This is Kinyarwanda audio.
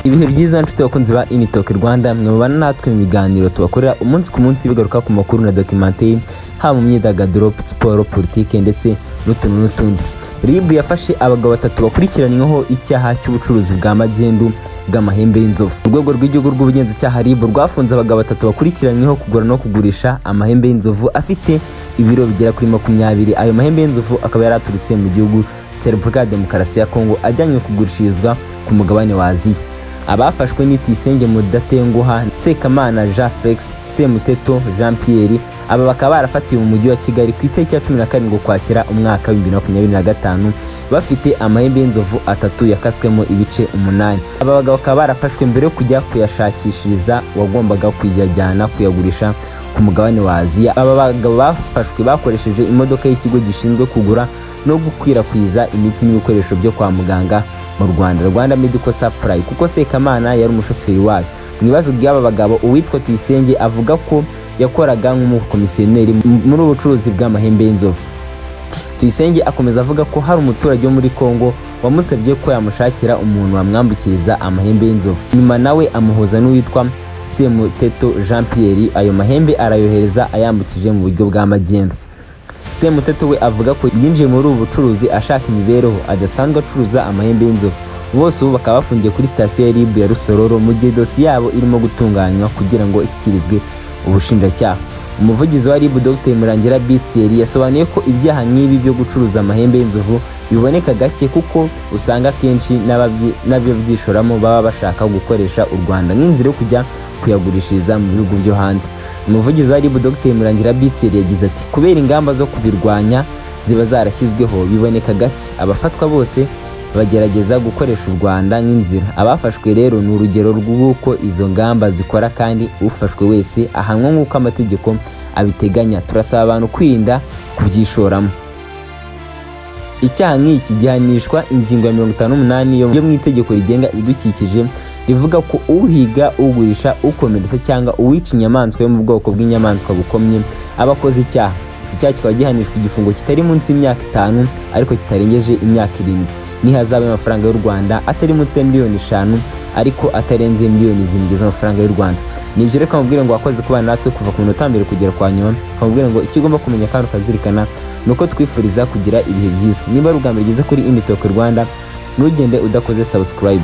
Ibihe byiza nshuti bakunzi ba Initalk Rwanda, mwabana natwe mu biganiro tubakorera umunsi ku munsi bigaruka ku makuru na documentaire haba mu myidagaduro, sport, politike ndetse n'utundi. RIB yafashe abagabo 3 bakurikiranyweho icyaha cy'ubucuruzi bwa magendu bw'amahembe y'inzovu. Urwego rw'igihugu rw'ubugenzacyaha RIB rwafunze abagabo 3 bakurikiranyweho kugura no kugurisha amahembe y'inzovu afite ibiro bigera kuri 20. Ayo mahembe y'inzovu akaba yaraturutse mu gihugu cya Repubulika ya Demokarasi ya Kongo ajyanywe kugurishirizwa ku mugabane wa Aziya. Abafashwe ni Tuyisenge Mudatenguha, Sekamana Jean Felix, Semuteto Jean Pierre. Aba bakaba barafatiwe mu mujyi wa Kigali ku itariki ya 17 Ukwakira umwaka wa 2025 bafite amahembe y'inzovu 3 yakaswemo ibice 8. Aba bagabo bakaba barafashwe mbere yo kujya kuyashakishiriza wagombaga kuyajyana kuyagurisha ku mugabane wa Aziya. Aba bagabo bafashwe bakoresheje imodoka y'ikigo gishinzwe kugura no gukwirakwiza imiti n'ibikoresho byo kwa muganga mu Rwanda Medical Supply, kuko Sekamana yari umushoferi wayo. Mu bibazo by'aba bagabo uwitwa Tuyisenge avuga ko yakoraga nk'umukomisiyoneri muri ubucuruzi bw'amahembe y'inzovu. Tuyisenge akomeza avuga ko hari umuturage wo muri Kongo wamusabye ko yamushakira umuntu wamwambukiriza amahembe y'inzovu, nyuma nawe amuhuza n'uwitwa Semuteto Jean Pierre. Ayo mahembe arayohereza ayambukije mu buryo bwa magendu. Semuteto we avuga ko yinjiye muri ubu bucuruzi ashaka imibereho, adasanzwe acuruza amahembe y'inzovu. Bose ubu bakaba bafungiye kuri sitasiyo ya RIB ya Rusororo mu gihe dosiye yabo irimo gutunganywa kugira ngo ishyikirizwe ubushinjacyaha. Umuvugizi wa RIB Dr Murangira Bitseri yasobanuye ko ibyaha nk'ibi byo gucuruza amahembe y'inzovu biboneka gake, kuko usanga kenshi n'abyo byishoramo baba bashaka gukoresha u Rwanda nk'inzira yo kujya kuyagurishiriza mu bihugu byo hanze. Umuvugizi wa RIB Dr Murangira Bitseri yagize ati kubera ingamba zo kubirwanya ziba zarashyizweho biboneka gake, abafatwa bose bagerageza gukoresha u Rwanda nk'inzira. Abafashwe rero ni urugero rw'uko izo ngamba zikora, kandi ufashwe wese ahanwa nk'uko amategeko abiteganya. Turasaba abantu kwirinda kubyishoramo. Icyaha nk'iki gihanishwa ingingo ya 58 yo mu itegeko rigenga ibidukikije, rivuga ko uhiga, ugurisha, ukomeretsa cyangwa uwica inyamaswa yo mu bwoko bw'inyamaswa bukomye abakoze icyaha. Iki cyaha kikaba gihanishwa igifungo kitari munsi y'imyaka 5 ariko kitarengeje imyaka 7, n'ihazabe y'amafaranga y'u Rwanda atari munsi ya miliyoni 5 ariko atarenze miliyoni 7 z'amafaranga y'u Rwanda. Nibyo reka mubwire ngo wakoze kubana natwe kuva ku minota mbere kugera kwa nyuma. Mubwire ngo ikigomba kumenya kandi ukazirikana nuko twifuriza kugira ibihe byiza. Niba ari ubwa mbere ugeze kuri Initalk Rwanda, ntugende udakoze subscribe.